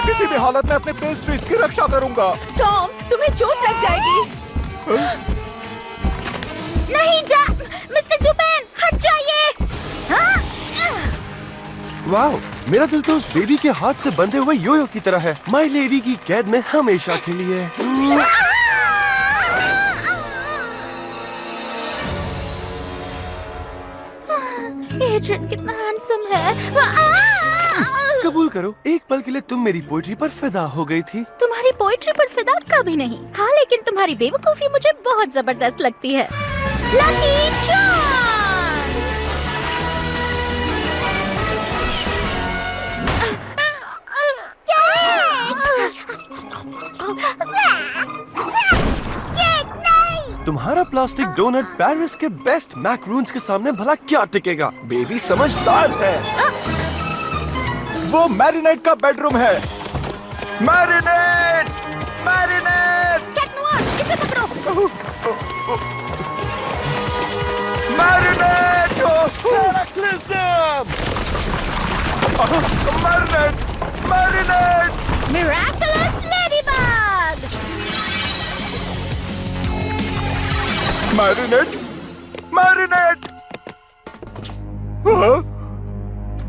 किसी भी हालत में अपने पेस्ट्रीज की रक्षा करूंगा। टॉम, तुम्हें चोट लग जाएगी। नहीं जा, मिस्टर जुपेन, हट जाइए। हाँ? वाह, मेरा दिल तो उस बेबी के हाथ से बंधे हुए योयो की तरह है। माय लेडी की कैद में हमेशा के लिए। एड्रियन कितना हैंडसम है। कबूल करो, एक पल के लिए तुम मेरी पोइट्री पर फिदा हो गई थी। तुम्हारी पोइट्री पर फिदा कभी नहीं। हाँ, लेकिन तुम्हारी बेवकूफी मुझे बहुत जबरदस्त लगती है। Lucky charm! तुम्हारा प्लास्टिक डोनट पेरिस के बेस्ट मैकरून्स के सामने भला क्या टिकेगा? बेबी समझदार है। वो मैरिनेट का बेडरूम है। मैरिनेट, मैरिनेट, कैट नोआर, इसे पकड़ो। Marinate, कैटक्लिज्म! Marinate, marinate. Miraculous Ladybug! Marinette, marinate, हाँ?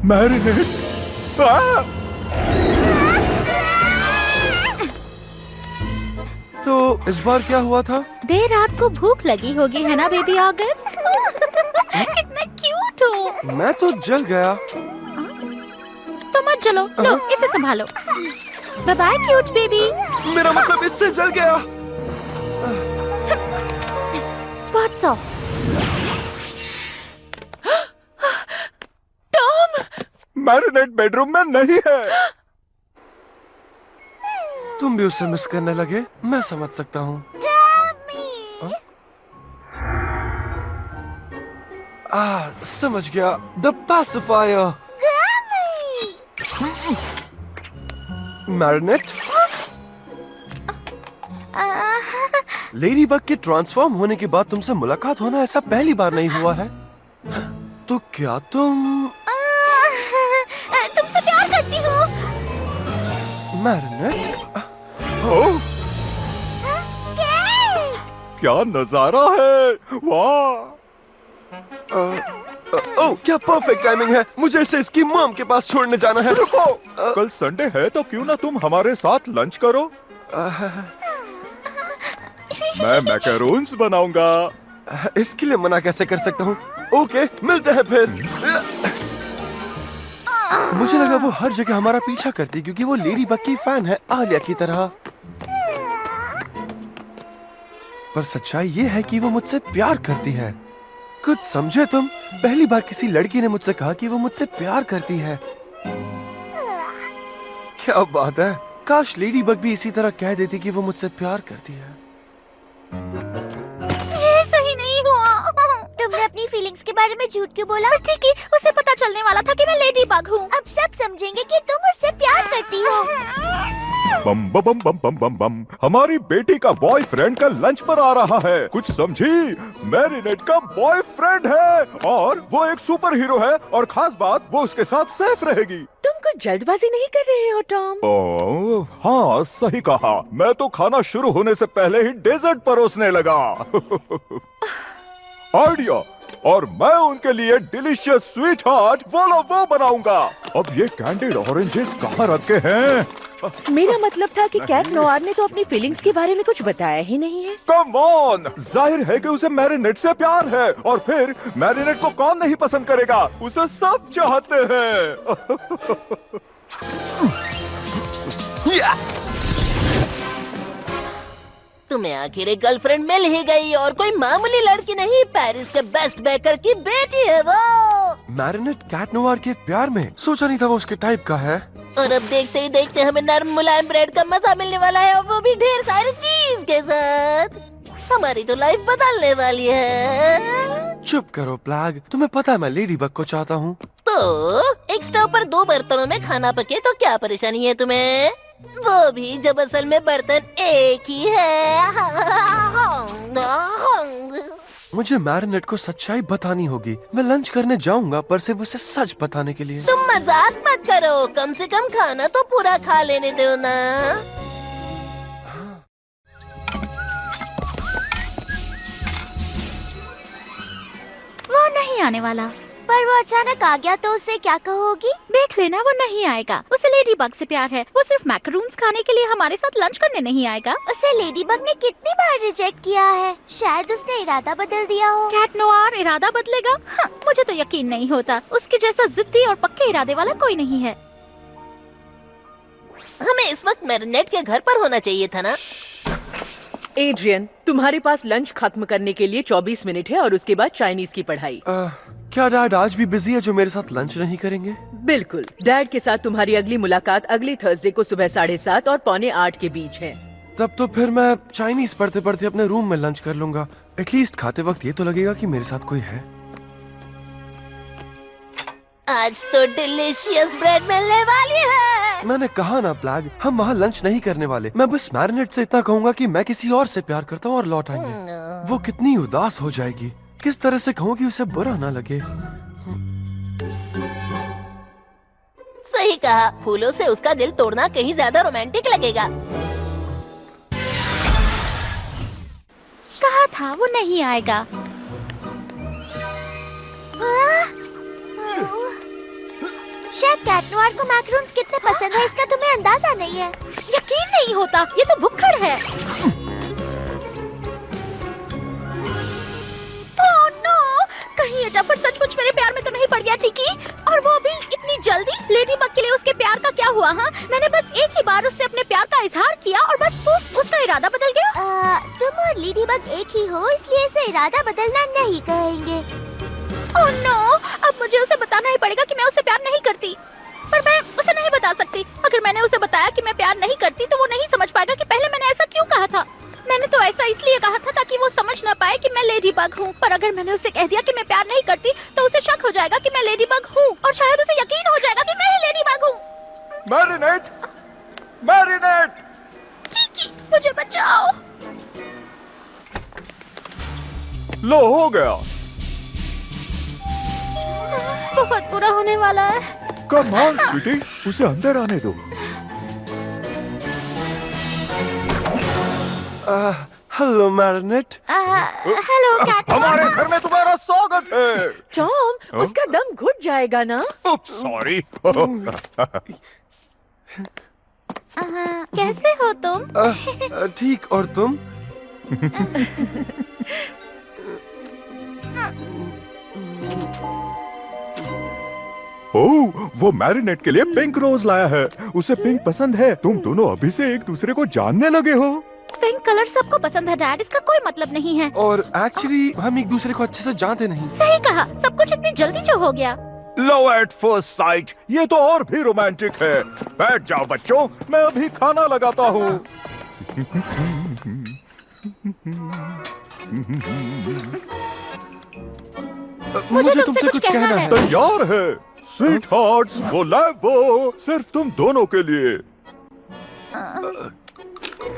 मैरिनेट, हाँ? तो इस बार क्या हुआ था? देर रात को भूख लगी होगी, है ना बेबी ऑगस्ट? कितना क्यूट हो। मैं तो जल गया। तो मत जलो, लो इसे संभालो। Bye bye cute baby. मेरा मतलब इससे जल गया। Spots off. Tom! Marinette bedroom में नहीं है। तुम भी उसे मिस करने लगे, मैं समझ सकता हूँ। समझ गया, द पासिफायर। मैरिनेट, लेडी बग के ट्रांसफॉर्म होने के बाद तुमसे मुलाकात होना ऐसा पहली बार नहीं हुआ है। तो क्या तुम तुमसे प्यार करती हूँ। मैरिनेट? ओह, क्या नजारा है, वाह। ओह, क्या परफेक्ट टाइमिंग है। मुझे इसे इसकी मॉम के पास छोड़ने जाना है। रुको, कल संडे है तो क्यों ना तुम हमारे साथ लंच करो। मैं मैकरोन्स बनाऊंगा। इसके लिए मना कैसे कर सकता हूँ? ओके, मिलते हैं फिर। मुझे लगा वो हर जगह हमारा पीछा करती क्योंकि वो लेडी बग की फैन है, आलिया की तरह। पर सच्चाई ये है कि वो मुझसे प्यार करती है। कुछ समझे तुम? पहली बार किसी लड़की ने मुझसे कहा कि वो मुझसे प्यार करती है। क्या बात है। काश लेडी बग भी इसी तरह कह देती कि वो मुझसे प्यार करती है। ये सही नहीं हुआ। तुमने अपनी फीलिंग्स के बारे में झूठ क्यों बोला? ठीक है, उसे पता चलने वाला था कि मैं लेडी बग हूँ। अब सब समझेंगे कि तुम उससे प्यार करती हो। बम बम बम बम बम बम बम, हमारी बेटी का बॉयफ्रेंड का लंच पर आ रहा है। कुछ समझी? मैरिनेट का बॉयफ्रेंड है और वो एक सुपर हीरो है और खास बात वो उसके साथ सेफ रहेगी। तुम कुछ जल्दबाजी नहीं कर रहे हो टॉम? ओह, हाँ सही कहा। मैं तो खाना शुरू होने से पहले ही डेजर्ट परोसने लगा। आइडिया। और मैं उनके लिए डिलीशियस स्वीट हार्ट वो बनाऊंगा। अब ये कैंडिड ऑरेंजेस कहाँ रखे हैं? मेरा मतलब था कि कैट नोआर ने तो अपनी फीलिंग्स के बारे में कुछ बताया ही नहीं है। कम ऑन, जाहिर है कि उसे मैरिनेट से प्यार है और फिर मैरिनेट को कौन नहीं पसंद करेगा? उसे सब चाहते हैं। तुम्हें आखिर एक गर्लफ्रेंड मिल ही गई और कोई मामूली लड़की नहीं, पेरिस के बेस्ट बेकर की बेटी है वो। मैरिनेट कैट नोआर के प्यार में सोचा नहीं था वो उसके टाइप का है। और अब देखते ही देखते हमें नर्म मुलायम ब्रेड का मजा मिलने वाला है और वो भी ढेर सारी चीज के साथ। हमारी तो लाइफ बदलने वाली है। चुप करो प्लैग, तुम्हें पता है मैं लेडी बग को चाहता हूँ। तो एक स्टोव पर 2 बर्तनों में खाना पके तो क्या परेशानी है तुम्हें? वो भी जब असल में बर्तन एक ही है। मुझे मैरिनेट को सच्चाई बतानी होगी। मैं लंच करने जाऊंगा पर सिर्फ उसे सच बताने के लिए। तुम मजाक मत करो, कम से कम खाना तो पूरा खा लेने दो ना। वो नहीं आने वाला। पर वो अचानक आ गया तो उसे क्या कहोगी? देख लेना, वो नहीं आएगा। उसे लेडी बग से प्यार है। वो सिर्फ मैकरून्स खाने के लिए हमारे साथ लंच करने नहीं आएगा। उसे लेडी बग ने कितनी बार रिजेक्ट किया है। शायद उसने इरादा बदल दिया हो। कैट नोआर इरादा बदलेगा? हाँ, मुझे तो यकीन नहीं होता। उसके जैसा जिद्दी और पक्के इरादे वाला कोई नहीं है। हमें इस वक्त मैरिनेट के घर पर होना चाहिए था ना। एड्रियन, तुम्हारे पास लंच खत्म करने के लिए 24 मिनट है और उसके बाद चाइनीज की पढ़ाई। क्या डैड आज भी बिजी है जो मेरे साथ लंच नहीं करेंगे? बिल्कुल। डैड के साथ तुम्हारी अगली मुलाकात अगले थर्सडे को सुबह 7:30 और 7:45 के बीच है। तब तो फिर मैं चाइनीज पढ़ते पढ़ते अपने रूम में लंच कर लूंगा। एटलीस्ट खाते वक्त ये तो लगेगा कि मेरे साथ कोई है। आज तो डिलीशियस ब्रेड मिलने वाली है। मैंने कहा ना प्लैग, हम वहाँ लंच नहीं करने वाले। मैं बस मैरिनेट से इतना कहूँगा कि मैं किसी और से प्यार करता हूँ और लौट आएंगे। वो कितनी उदास हो जाएगी। किस तरह से कहूँ कि उसे बुरा ना लगे। सही कहा, फूलों से उसका दिल तोड़ना कहीं ज्यादा रोमांटिक लगेगा। कहा था वो नहीं आएगा। शायद कैट नोआर को मैकरून्स कितने पसंद है इसका तुम्हें अंदाजा नहीं है। यकीन नहीं होता, ये तो भुक्खड़ है। ओह नो, कहीं ये जाफर सचमुच मेरे प्यार में तो नहीं पड़ गया टिकी? और वो भी इतनी जल्दी? लेडी बग के लिए उसके प्यार का क्या हुआ? हाँ, मैंने बस एक ही बार उससे अपने प्यार का इजहार किया और बस उसका इरादा बदल गया। तुम और लेडी बग एक ही हो, इसलिए इसे इरादा बदलना नहीं कहेंगे। ओह नो, अब मुझे उसे बताना ही पड़ेगा कि मैं उसे प्यार नहीं करती। पर मैं उसे नहीं बता सकती। अगर मैंने उसे बताया कि मैं प्यार नहीं करती तो वो नहीं समझ पाएगा कि पहले मैंने ऐसा क्यों कहा था। मैंने तो ऐसा इसलिए कहा था ताकि वो समझ न पाए कि मैं लेडी बग हूँ। पर अगर मैंने उसे कह दिया कि मैं प्यार नहीं करती तो उसे शक हो जाएगा कि मैं लेडी बग हूँ और शायद उसे यकीन हो जाएगा कि मैं ही लेडी बग हूँ। मैरिनेट, मैरिनेट, टिकी, मुझे बचाओ। लो हो गया। बहुत बुरा होने वाला है। कम ऑन स्वीटी, उसे अंदर आने दो। Hello Marinette. Hello cat. हमारे घर में तुम्हारा स्वागत है। टॉम, उसका दम घुट जाएगा ना। सॉरी। कैसे हो तुम? ठीक, और तुम? ओह, वो मैरिनेट के लिए पिंक रोज लाया है। उसे पिंक पसंद है। तुम दोनों अभी से एक दूसरे को जानने लगे हो। पिंक कलर सबको पसंद है डैड, इसका कोई मतलब नहीं है। और एक्चुअली हम एक दूसरे को अच्छे से जानते नहीं। सही कहा, सब कुछ इतनी जल्दी जो हो गया। लव एट फर्स्ट साइट, ये तो और भी रोमांटिक है। बैठ जाओ बच्चों, मैं अभी खाना लगाता हूँ। मुझे तुमसे कुछ कहना है। तैयार है स्वीट हार्ट्स, वो लाइव वो सिर्फ तुम दोनों के लिए।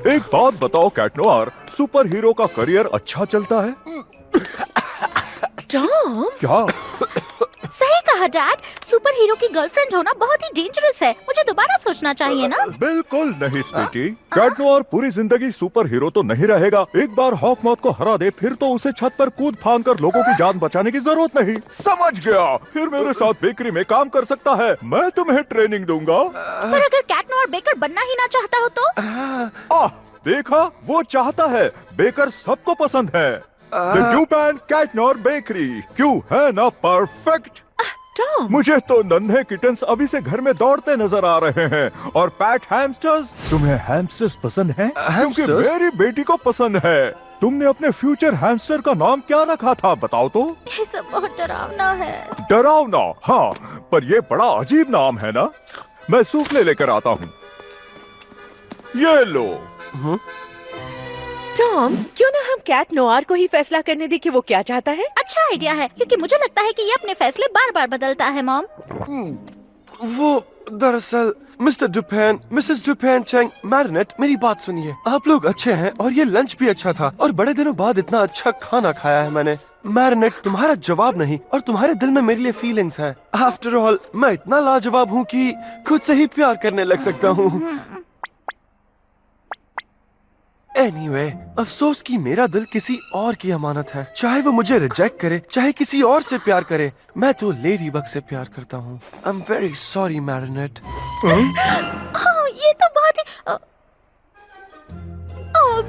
एक बात बताओ कैट नोआर, सुपर हीरो का करियर अच्छा चलता है? टॉम, क्या? सही कहा डैड, सुपर हीरो की गर्लफ्रेंड होना बहुत ही डेंजरस है। मुझे दोबारा सोचना चाहिए ना। बिल्कुल नहीं स्वीटी, कैट नोआर पूरी जिंदगी सुपर हीरो तो नहीं रहेगा। एक बार हॉकमॉथ को हरा दे फिर तो उसे छत पर कूद फांद कर लोगों की जान बचाने की जरूरत नहीं। समझ गया? फिर मेरे साथ बेकरी में काम कर सकता है, मैं तुम्हें ट्रेनिंग दूंगा। पर अगर कैट नोआर बेकर बनना ही ना चाहता हो तो? देखा, वो चाहता है। बेकर सबको पसंद है। The Dupan Cat Nor Bakery, क्यों है ना परफेक्ट? टॉम, मुझे तो नन्हे किटन्स अभी से घर में दौड़ते नजर आ रहे हैं। और पैट हैमस्टर्स, तुम्हें हैमस्टर्स पसंद हैं? क्योंकि हैमस्टर्स? मेरी बेटी को पसंद है। तुमने अपने फ्यूचर हैमस्टर का नाम क्या रखा था बताओ तो? ये सब बहुत डरावना है। डरावना? हाँ, पर ये बड़ा अजीब नाम है ना। मैं सूफले लेकर आता हूँ, ये लो। टॉम, क्यों ना हम कैट नोआर को ही फैसला करने दे कि वो क्या चाहता है। अच्छा आइडिया है, क्योंकि मुझे लगता है कि ये अपने फैसले बार बार बदलता है मॉम। वो दरअसल mister डुपेन, Mrs Dupain Chang, marinate, मेरी बात सुनिए। आप लोग अच्छे हैं और ये लंच भी अच्छा था और बड़े दिनों बाद इतना अच्छा खाना खाया है मैंने। मैरिनेट, तुम्हारा जवाब नहीं और तुम्हारे दिल में मेरे लिए फीलिंग्स हैं। आफ्टर ऑल मैं इतना लाजवाब हूँ कि खुद से ही प्यार करने लग सकता हूँ। Anyway, अफसोस कि मेरा दिल किसी और की अमानत है। चाहे वो मुझे रिजेक्ट करे, चाहे किसी और से प्यार करे, मैं तो लेडी बग से प्यार करता हूँ। I am very sorry marinate. ये तो बहुत ही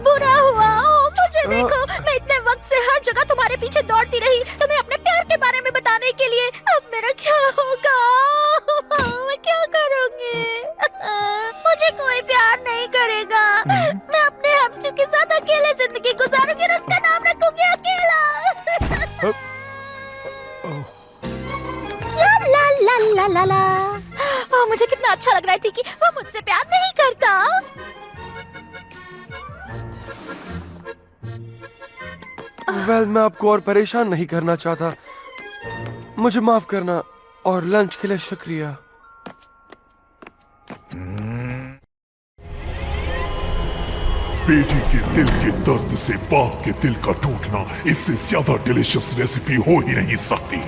बुरा हुआ। मुझे देखो, मैं इतने वक्त से हर जगह तुम्हारे पीछे दौड़ती रही तुम्हें अपने प्यार के बारे में बताने के लिए। अब मेरा क्या होगा? मैं क्या करूँगी? मुझे कोई प्यार नहीं करेगा। मैं अपने हैमस्टर के साथ अकेले जिंदगी गुजारूंगी और उसका नाम रखूंगी अकेला। ला ला ला ला ला ला। मुझे कितना अच्छा लग रहा है टिकी, वो मुझसे प्यार नहीं करता। वेल, मैं आपको और परेशान नहीं करना चाहता। मुझे माफ करना और लंच के लिए शुक्रिया। बेटी के दिल के दर्द से बाप के दिल का टूटना, इससे ज्यादा डिलीशियस रेसिपी हो ही नहीं सकती।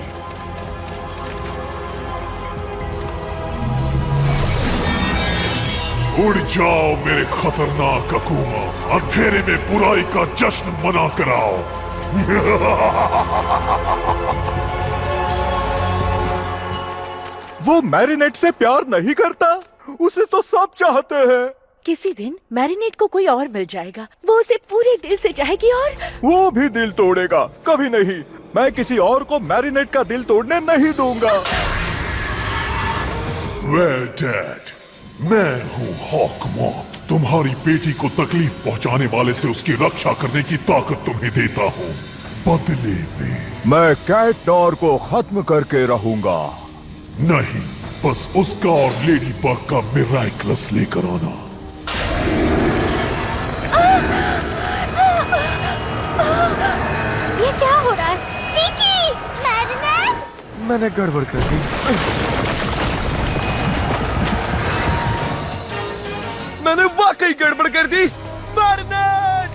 उड़ जाओ मेरे खतरनाक अकूमा, अंधेरे में बुराई का जश्न मना कर आओ। वो मैरिनेट से प्यार नहीं करता, उसे तो सब चाहते हैं। किसी दिन मैरिनेट को कोई और मिल जाएगा, वो उसे पूरे दिल से चाहेगी और वो भी दिल तोड़ेगा। कभी नहीं, मैं किसी और को मैरिनेट का दिल तोड़ने नहीं दूंगा। Well, Dad, मैं हूँ हॉकमॉथ, तुम्हारी बेटी को तकलीफ पहुँचाने वाले से उसकी रक्षा करने की ताकत तुम्हें देता हूँ। बदले में मैं कैट नॉर को खत्म करके रहूंगा। नहीं, बस उसका और लेडी बग का मिराकलस लेकर आना। ये क्या हो रहा है? टिकी, मैरिनेट। मैंने गड़बड़ कर दी। मैंने वाकई गड़बड़ कर दी। मैरिनेट!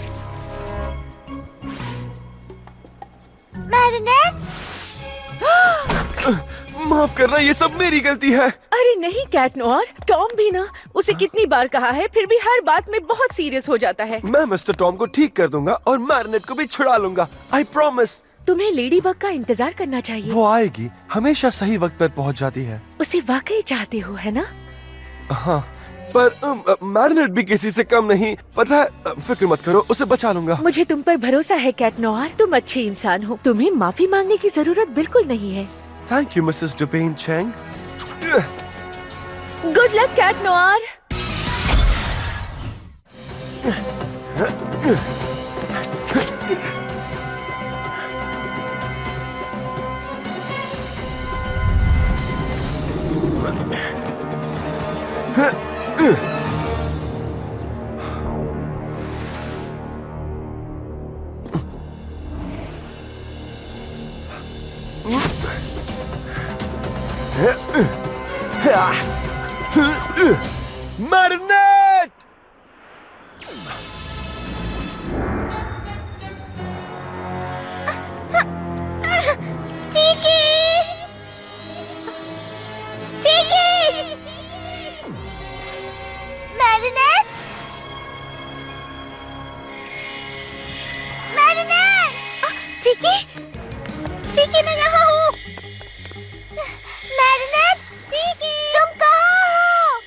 मैरिनेट? माफ करना, ये सब मेरी गलती है। अरे नहीं कैट नॉर, टॉम भी ना, उसे कितनी बार कहा है, फिर भी हर बात में बहुत सीरियस हो जाता है। मैं मिस्टर टॉम को ठीक कर दूंगा और मैरिनेट को भी छुड़ा लूंगा। I promise. तुम्हें लेडी बग का इंतजार करना चाहिए। वो आएगी, हमेशा सही वक्त पर पहुंच जाती है। उसे वाकई चाहते हो, है ना? हाँ, पर मैरिनेट भी किसी से कम नहीं, पता है। फिक्र मत करो, उसे बचा लूंगा। मुझे तुम पर भरोसा है कैट नॉर, तुम अच्छे इंसान हो, तुम्हें माफी मांगने की जरूरत बिल्कुल नहीं है। Thank you Mrs Dupain Cheng. Good luck Cat Noir. Marinette! Tikki! Tikki! Marinette? Marinette! Tikki? Tikki, मैं यहाँ हूँ। मैरिनेट? टिकी, तुम कहाँ हो?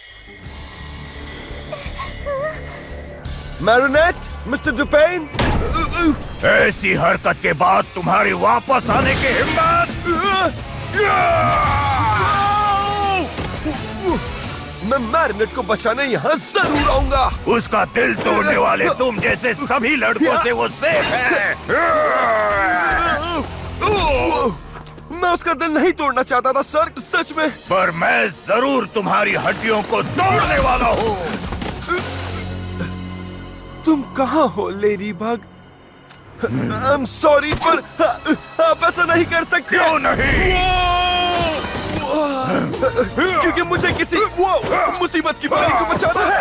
Marinette, Mister Dupain. ऐसी हरकत के बाद तुम्हारी वापस आने की हिम्मत? मैं मैरिनेट को बचाने यहाँ जरूर आऊंगा। उसका दिल तोड़ने वाले तुम जैसे सभी लड़कों से वो सेफ है। मैं उसका दिल नहीं तोड़ना चाहता था सर, सच में। पर मैं जरूर तुम्हारी हड्डियों को तोड़ने वाला हूँ। तुम कहाँ हो lady bug? I am sorry, पर आप ऐसा नहीं कर सकते। क्यों नहीं? क्योंकि मुझे किसी किसी वो मुसीबत की बारी को बचाना है।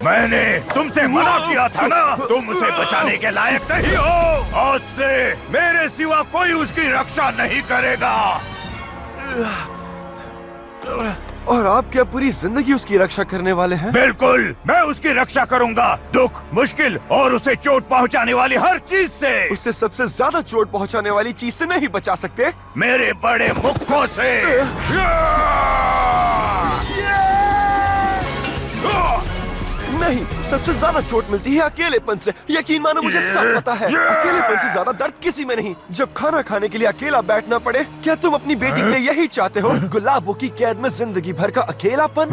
मैंने तुमसे मना किया था ना, तुम उसे बचाने के लायक नहीं हो। आज से मेरे सिवा कोई उसकी रक्षा नहीं करेगा। और आप क्या पूरी जिंदगी उसकी रक्षा करने वाले हैं? बिल्कुल, मैं उसकी रक्षा करूंगा, दुख, मुश्किल और उसे चोट पहुंचाने वाली हर चीज से। उससे सबसे ज्यादा चोट पहुंचाने वाली चीज से नहीं बचा सकते? मेरे बड़े मुक्कों से। नहीं, सबसे ज्यादा चोट मिलती है अकेलेपन से। यकीन मानो मुझे सब पता है। अकेलेपन से ज्यादा दर्द किसी में नहीं। जब खाना खाने के लिए अकेला बैठना पड़े, क्या तुम अपनी बेटी के लिए यही चाहते हो? गुलाबों की कैद में जिंदगी भर का अकेलापन?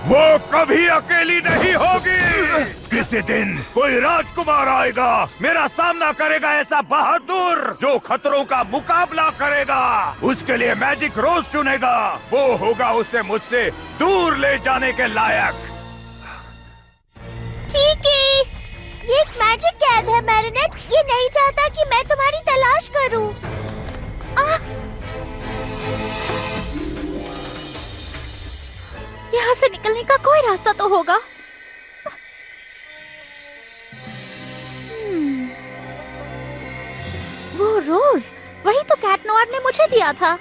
वो कभी अकेली नहीं होगी। किसी दिन कोई राजकुमार आएगा, मेरा सामना करेगा, ऐसा बहादुर जो खतरों का मुकाबला करेगा। उसके लिए मैजिक रोज चुनेगा, वो होगा उसे मुझसे दूर ले जाने के लायक। ठीक है, ये एक मैजिक कैद है मैरिनेट। ये नहीं चाहता कि मैं तुम्हारी तलाश करूं। यहाँ से निकलने का कोई रास्ता तो होगा। वो रोज, वही तो कैट नोआर ने मुझे दिया था।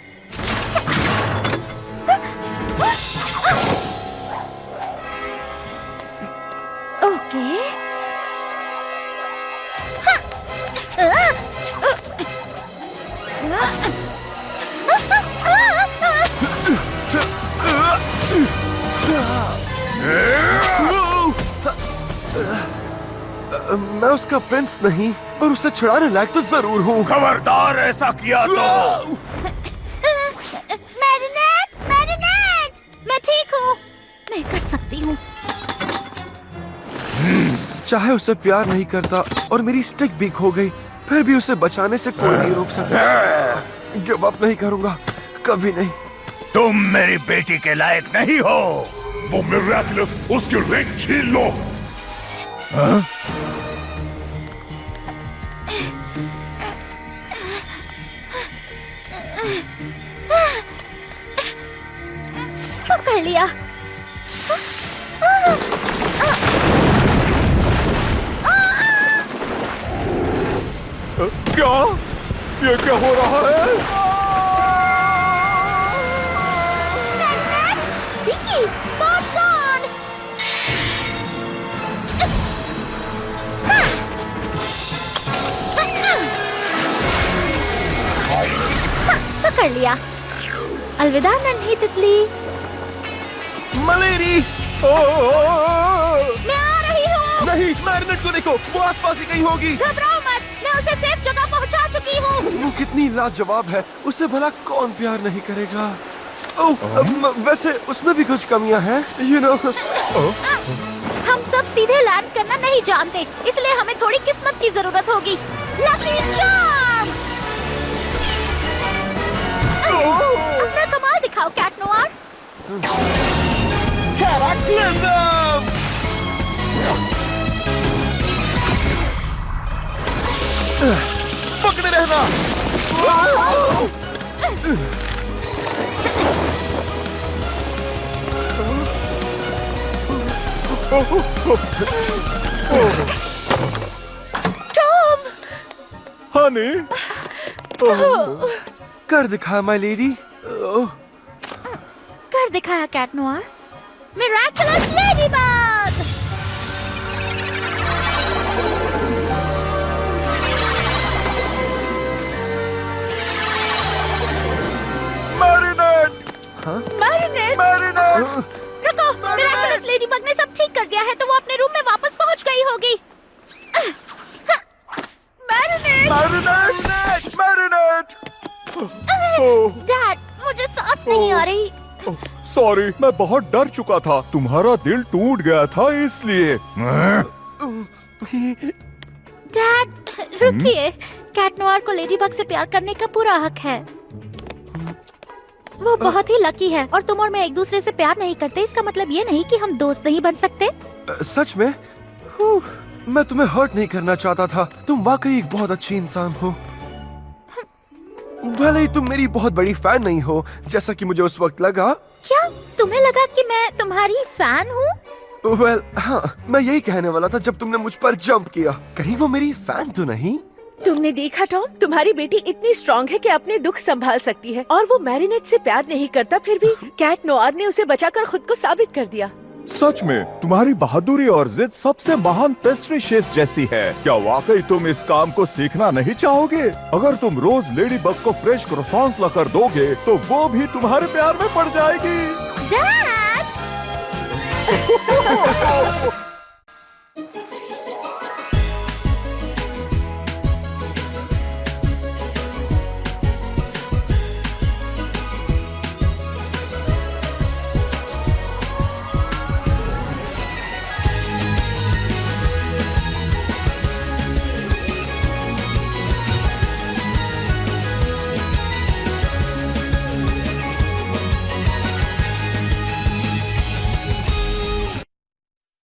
ओके। मैं उसका प्रिंस नहीं, और उसे छुड़ाने लायक तो जरूर हूँ। खबरदार ऐसा किया तो। मैरिनेट, मैरिनेट, मैं ठीक हूँ, मैं कर सकती हूँ। चाहे उसे प्यार नहीं करता और मेरी स्टिक भी खो गई, फिर भी उसे बचाने से कोई नहीं रोक सकता। गिव अप नहीं करूंगा, कभी नहीं। तुम मेरी बेटी के लायक नहीं हो। वो मिरेकुलस, उसकी रिंग छीन लो। पकड़ लिया। क्या? ये क्या हो रहा है? Tiki, spots on! पकड़ लिया। अलविदा नन्ही तितली। मलेरी! मैं आ रही हूँ। नहीं, मैरिनेट को देखो, वो आसपास ही कहीं होगी। घबराओ मत, मैं उसे सेफ जगह पहुँचा चुकी हूँ। वो कितनी लाजवाब है, उसे भला कौन प्यार नहीं करेगा। वैसे उसमें भी कुछ कमियां हैं, you know। हम सब सीधे लैंड करना नहीं जानते, इसलिए हमें थोड़ी किस्मत की जरूरत होगी। Lucky charm! अपना कमाल दिखाओ कैट नोआर। कैरेक्टरिज्म! पकड़े रहना। टॉम! हनी, कर दिखा माय लेडी। कर दिखाया Cat Noir. Miraculous Ladybug! Marinette, Marinette! Marinette. रुको, मिरेकुलस लेडीबग ने सब ठीक कर दिया है, तो वो अपने रूम में वापस पहुंच गई होगी। मैरिनेट! Marinette, marinate. डैड, मुझे सांस नहीं आ रही। सॉरी, मैं बहुत डर चुका था। तुम्हारा दिल टूट गया था इसलिए। डैड, रुकिए। कैट नोआर को लेडीबग से प्यार करने का पूरा हक है। वो बहुत ही लकी है, और तुम और मैं एक दूसरे से प्यार नहीं करते, इसका मतलब ये नहीं कि हम दोस्त नहीं बन सकते। सच में? मैं तुम्हें हर्ट नहीं करना चाहता था। तुम वाकई एक बहुत अच्छी इंसान हो। भले ही तुम मेरी बहुत बड़ी फैन नहीं हो, जैसा कि मुझे उस वक्त लगा। क्या तुम्हें लगा कि मैं तुम्हारी फैन हूँ? वेल, हाँ, मैं यही कहने वाला था जब तुमने मुझ पर जंप किया। कहीं वो मेरी फैन तो नहीं? तुमने देखा टॉम, तुम्हारी बेटी इतनी स्ट्रॉन्ग है कि अपने दुख संभाल सकती है और वो मैरिनेट से प्यार नहीं करता, फिर भी कैट नोआर ने उसे बचाकर खुद को साबित कर दिया। सच में तुम्हारी बहादुरी और जिद सबसे महान पेस्ट्री शेफ जैसी है। क्या वाकई तुम इस काम को सीखना नहीं चाहोगे? अगर तुम रोज लेडी बग को फ्रेश क्रोसॉन्स लाकर दोगे तो वो भी तुम्हारे प्यार में पड़ जाएगी। डैड!